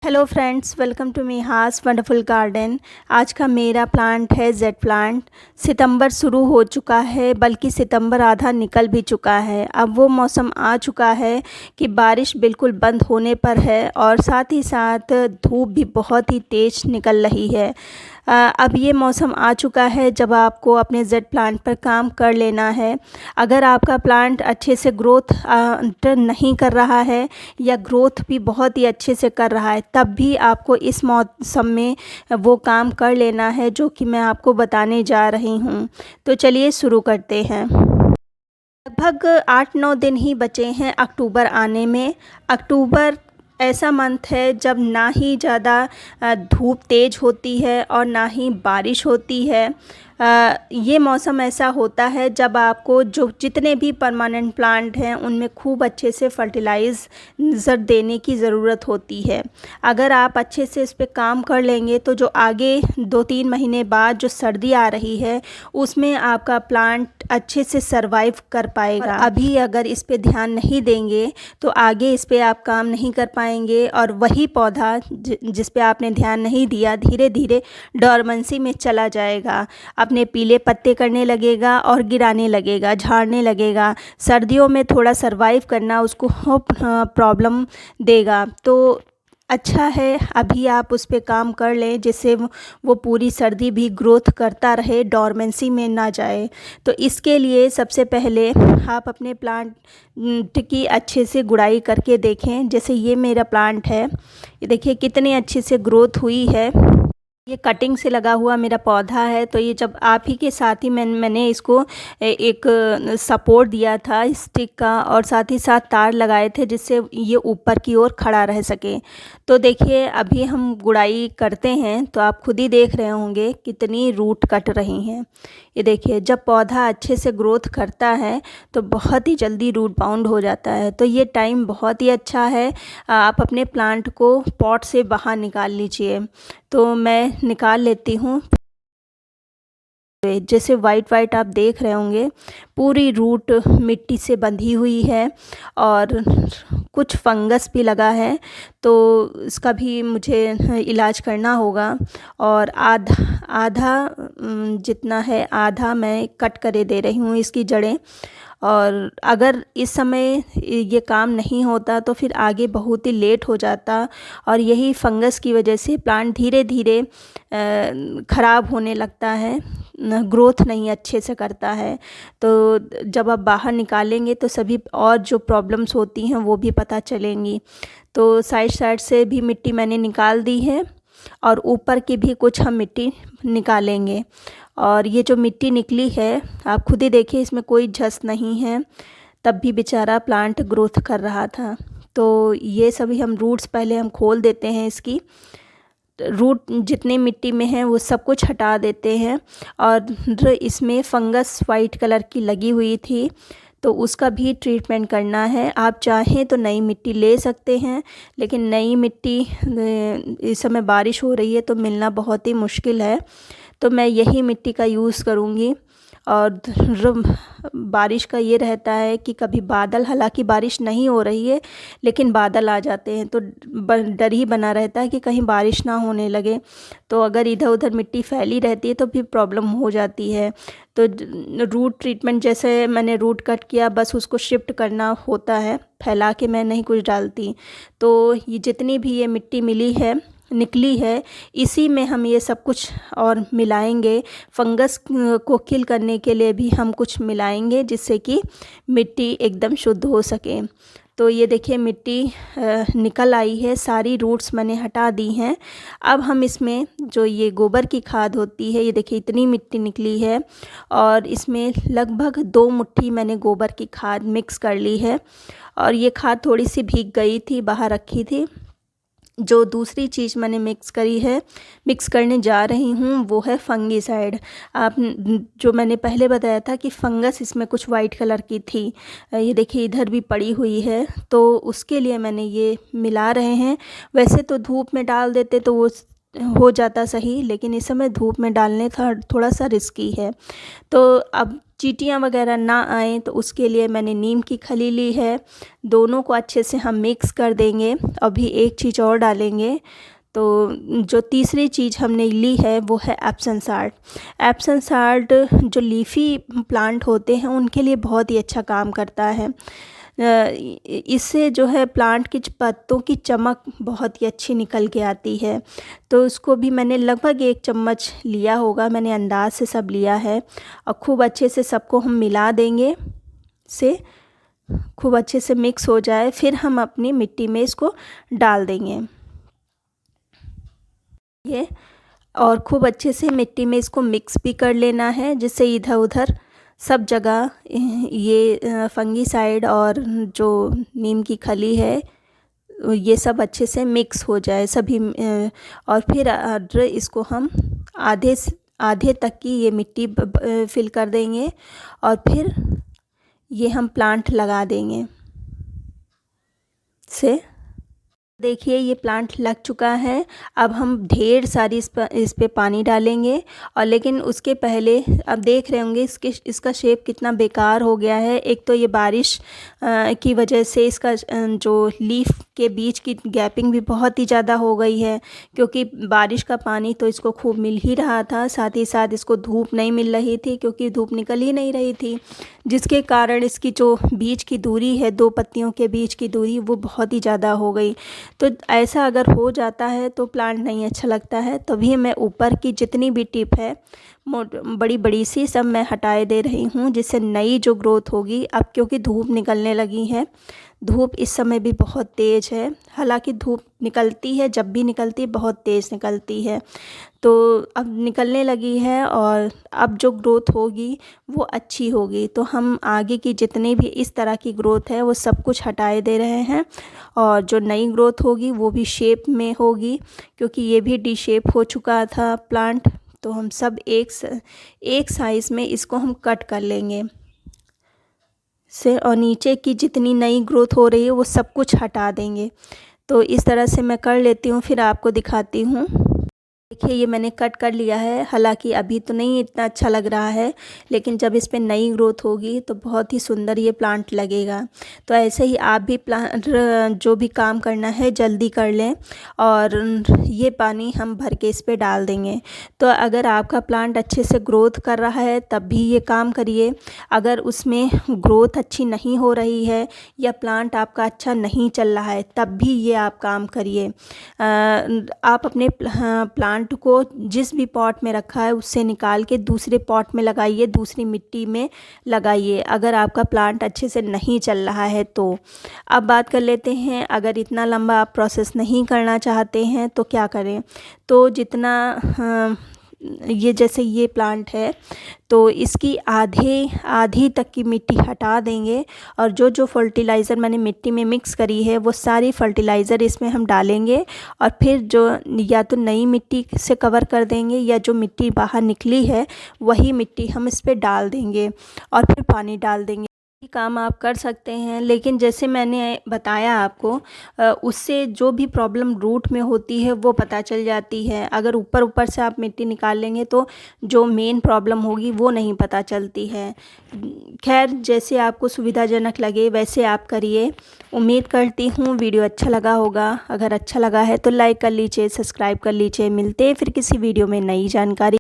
Hello friends, welcome to मीहास wonderful garden. आज का मेरा प्लांट है जेड प्लांट। सितंबर शुरू हो चुका है, बल्कि सितंबर आधा निकल भी चुका है। अब वो मौसम आ चुका है कि बारिश बिल्कुल बंद होने पर है और साथ ही साथ धूप भी बहुत ही तेज़ निकल रही है। अब ये मौसम आ चुका है जब आपको अपने जेड प्लांट पर काम कर लेना है। अगर आपका प्लांट अच्छे से ग्रोथ नहीं कर रहा है या ग्रोथ भी बहुत ही अच्छे से कर रहा है, तब भी आपको इस मौसम में वो काम कर लेना है जो कि मैं आपको बताने जा रही हूँ। तो चलिए शुरू करते हैं। लगभग 8-9 दिन ही बचे हैं अक्टूबर आने में। अक्टूबर ऐसा मंथ है जब ना ही ज़्यादा धूप तेज़ होती है और ना ही बारिश होती है। ये मौसम ऐसा होता है जब आपको जो जितने भी परमानेंट प्लांट हैं उनमें खूब अच्छे से फर्टिलाइज़र देने की ज़रूरत होती है। अगर आप अच्छे से इस पे काम कर लेंगे तो जो आगे 2-3 महीने बाद जो सर्दी आ रही है उसमें आपका प्लांट अच्छे से सरवाइव कर पाएगा। अभी अगर इस पे ध्यान नहीं देंगे तो आगे इस पे आप काम नहीं कर पाएंगे और वही पौधा जिस पे आपने ध्यान नहीं दिया धीरे धीरे डोरमेंसी में चला जाएगा, अपने पीले पत्ते करने लगेगा और गिराने लगेगा, झाड़ने लगेगा। सर्दियों में थोड़ा सरवाइव करना उसको प्रॉब्लम देगा। तो अच्छा है अभी आप उस पे काम कर लें जिससे वो पूरी सर्दी भी ग्रोथ करता रहे, डोरमेंसी में ना जाए। तो इसके लिए सबसे पहले आप अपने प्लांट की अच्छे से गुड़ाई करके देखें। जैसे ये मेरा प्लांट है, ये देखिए कितनी अच्छे से ग्रोथ हुई है। ये कटिंग से लगा हुआ मेरा पौधा है। तो ये जब आप ही के साथ ही मैंने इसको एक सपोर्ट दिया था स्टिक का और साथ ही साथ तार लगाए थे जिससे ये ऊपर की ओर खड़ा रह सके। तो देखिए अभी हम गुड़ाई करते हैं तो आप खुद ही देख रहे होंगे कितनी रूट कट रही हैं। ये देखिए जब पौधा अच्छे से ग्रोथ करता है तो बहुत ही जल्दी रूट बाउंड हो जाता है। तो ये टाइम बहुत ही अच्छा है, आप अपने प्लांट को पॉट से बाहर निकाल लीजिए। तो मैं निकाल लेती हूँ। जैसे वाइट आप देख रहे होंगे पूरी रूट मिट्टी से बंधी हुई है और कुछ फंगस भी लगा है, तो इसका भी मुझे इलाज करना होगा। और आधा जितना है आधा मैं कट करे दे रही हूँ इसकी जड़ें। और अगर इस समय ये काम नहीं होता तो फिर आगे बहुत ही लेट हो जाता और यही फंगस की वजह से प्लांट धीरे धीरे ख़राब होने लगता है, ग्रोथ नहीं अच्छे से करता है। तो जब आप बाहर निकालेंगे तो सभी और जो प्रॉब्लम्स होती हैं वो भी पता चलेंगी। तो साइड से भी मिट्टी मैंने निकाल दी है और ऊपर की भी कुछ हम मिट्टी निकालेंगे। और ये जो मिट्टी निकली है आप खुद ही देखिए, इसमें कोई झस नहीं है, तब भी बेचारा प्लांट ग्रोथ कर रहा था। तो ये सभी हम रूट्स पहले हम खोल देते हैं, इसकी रूट जितने मिट्टी में है वो सब कुछ हटा देते हैं। और इसमें फंगस वाइट कलर की लगी हुई थी तो उसका भी ट्रीटमेंट करना है। आप चाहें तो नई मिट्टी ले सकते हैं, लेकिन नई मिट्टी इस समय बारिश हो रही है तो मिलना बहुत ही मुश्किल है। तो मैं यही मिट्टी का यूज़ करूँगी। और बारिश का ये रहता है कि कभी बादल, हालांकि बारिश नहीं हो रही है लेकिन बादल आ जाते हैं तो डर ही बना रहता है कि कहीं बारिश ना होने लगे। तो अगर इधर उधर मिट्टी फैली रहती है तो फिर प्रॉब्लम हो जाती है। तो रूट ट्रीटमेंट जैसे मैंने रूट कट किया, बस उसको शिफ्ट करना होता है, फैला के मैं नहीं कुछ डालती। तो ये जितनी भी ये मिट्टी निकली है इसी में हम ये सब कुछ और मिलाएंगे। फंगस को किल करने के लिए भी हम कुछ मिलाएंगे जिससे कि मिट्टी एकदम शुद्ध हो सके। तो ये देखिए मिट्टी निकल आई है, सारी रूट्स मैंने हटा दी हैं। अब हम इसमें जो ये गोबर की खाद होती है, ये देखिए इतनी मिट्टी निकली है और इसमें लगभग 2 मुट्ठी मैंने गोबर की खाद मिक्स कर ली है। और ये खाद थोड़ी सी भीग गई थी, बाहर रखी थी। जो दूसरी चीज़ मैंने मिक्स करने जा रही हूँ वो है फंगीसाइड। आप जो मैंने पहले बताया था कि फंगस इसमें कुछ वाइट कलर की थी, ये देखिए इधर भी पड़ी हुई है, तो उसके लिए मैंने ये मिला रहे हैं। वैसे तो धूप में डाल देते तो वो हो जाता सही, लेकिन इस समय धूप में डालने थोड़ा सा रिस्की है। तो अब चींटियाँ वगैरह ना आएँ तो उसके लिए मैंने नीम की खली ली है। दोनों को अच्छे से हम मिक्स कर देंगे। अभी एक चीज़ और डालेंगे। तो जो तीसरी चीज़ हमने ली है वो है एप्सम साल्ट। एप्सम साल्ट जो लीफ़ी प्लांट होते हैं उनके लिए बहुत ही अच्छा काम करता है। इससे जो है प्लांट की पत्तों की चमक बहुत ही अच्छी निकल के आती है। तो उसको भी मैंने लगभग 1 चम्मच लिया होगा, मैंने अंदाज़ से सब लिया है। और खूब अच्छे से सबको हम मिला देंगे, से खूब अच्छे से मिक्स हो जाए, फिर हम अपनी मिट्टी में इसको डाल देंगे ये। और खूब अच्छे से मिट्टी में इसको मिक्स भी कर लेना है, जिससे इधर उधर सब जगह ये फंगीसाइड और जो नीम की खली है ये सब अच्छे से मिक्स हो जाए सभी। और फिर इसको हम आधे तक की ये मिट्टी फिल कर देंगे और फिर ये हम प्लांट लगा देंगे से। देखिए ये प्लांट लग चुका है। अब हम ढेर सारी इस पे पानी डालेंगे। और लेकिन उसके पहले अब देख रहे होंगे इसका शेप कितना बेकार हो गया है। एक तो ये बारिश की वजह से इसका जो लीफ के बीच की गैपिंग भी बहुत ही ज़्यादा हो गई है, क्योंकि बारिश का पानी तो इसको खूब मिल ही रहा था, साथ ही साथ इसको धूप नहीं मिल रही थी क्योंकि धूप निकल ही नहीं रही थी, जिसके कारण इसकी जो बीच की दूरी है, 2 पत्तियों के बीच की दूरी, वो बहुत ही ज़्यादा हो गई। तो ऐसा अगर हो जाता है तो प्लांट नहीं अच्छा लगता है। तभी मैं ऊपर की जितनी भी टिप है बड़ी बड़ी सी सब मैं हटाए दे रही हूँ, जिससे नई जो ग्रोथ होगी। अब क्योंकि धूप निकलने लगी है, धूप इस समय भी बहुत तेज़ है। हालांकि धूप निकलती है, जब भी निकलती है बहुत तेज़ निकलती है, तो अब निकलने लगी है और अब जो ग्रोथ होगी वो अच्छी होगी। तो हम आगे की जितनी भी इस तरह की ग्रोथ है वो सब कुछ हटाए दे रहे हैं, और जो नई ग्रोथ होगी वो भी शेप में होगी, क्योंकि ये भी डी शेप हो चुका था प्लांट। तो हम सब एक साइज़ में इसको हम कट कर लेंगे से, और नीचे की जितनी नई ग्रोथ हो रही है वो सब कुछ हटा देंगे। तो इस तरह से मैं कर लेती हूँ, फिर आपको दिखाती हूँ। देखिए ये मैंने कट कर लिया है। हालांकि अभी तो नहीं इतना अच्छा लग रहा है, लेकिन जब इस पे नई ग्रोथ होगी तो बहुत ही सुंदर ये प्लांट लगेगा। तो ऐसे ही आप भी प्लांट जो भी काम करना है जल्दी कर लें, और ये पानी हम भर के इस पे डाल देंगे। तो अगर आपका प्लांट अच्छे से ग्रोथ कर रहा है तब भी ये काम करिए। अगर उसमें ग्रोथ अच्छी नहीं हो रही है या प्लांट आपका अच्छा नहीं चल रहा है तब भी ये आप काम करिए। आप अपने प्लांट को जिस भी पॉट में रखा है उससे निकाल के दूसरे पॉट में लगाइए, दूसरी मिट्टी में लगाइए, अगर आपका प्लांट अच्छे से नहीं चल रहा है तो। अब बात कर लेते हैं, अगर इतना लंबा आप प्रोसेस नहीं करना चाहते हैं तो क्या करें। तो जितना ये जैसे ये प्लांट है तो इसकी आधी तक की मिट्टी हटा देंगे, और जो जो फर्टिलाइज़र मैंने मिट्टी में मिक्स करी है वो सारी फर्टिलाइज़र इसमें हम डालेंगे। और फिर जो या तो नई मिट्टी से कवर कर देंगे या जो मिट्टी बाहर निकली है वही मिट्टी हम इस पे डाल देंगे, और फिर पानी डाल देंगे। ये काम आप कर सकते हैं, लेकिन जैसे मैंने बताया आपको, उससे जो भी प्रॉब्लम रूट में होती है वो पता चल जाती है। अगर ऊपर ऊपर से आप मिट्टी निकाल लेंगे तो जो मेन प्रॉब्लम होगी वो नहीं पता चलती है। खैर, जैसे आपको सुविधाजनक लगे वैसे आप करिए। उम्मीद करती हूँ वीडियो अच्छा लगा होगा। अगर अच्छा लगा है तो लाइक कर लीजिए, सब्सक्राइब कर लीजिए। मिलते हैं फिर किसी वीडियो में नई जानकारी।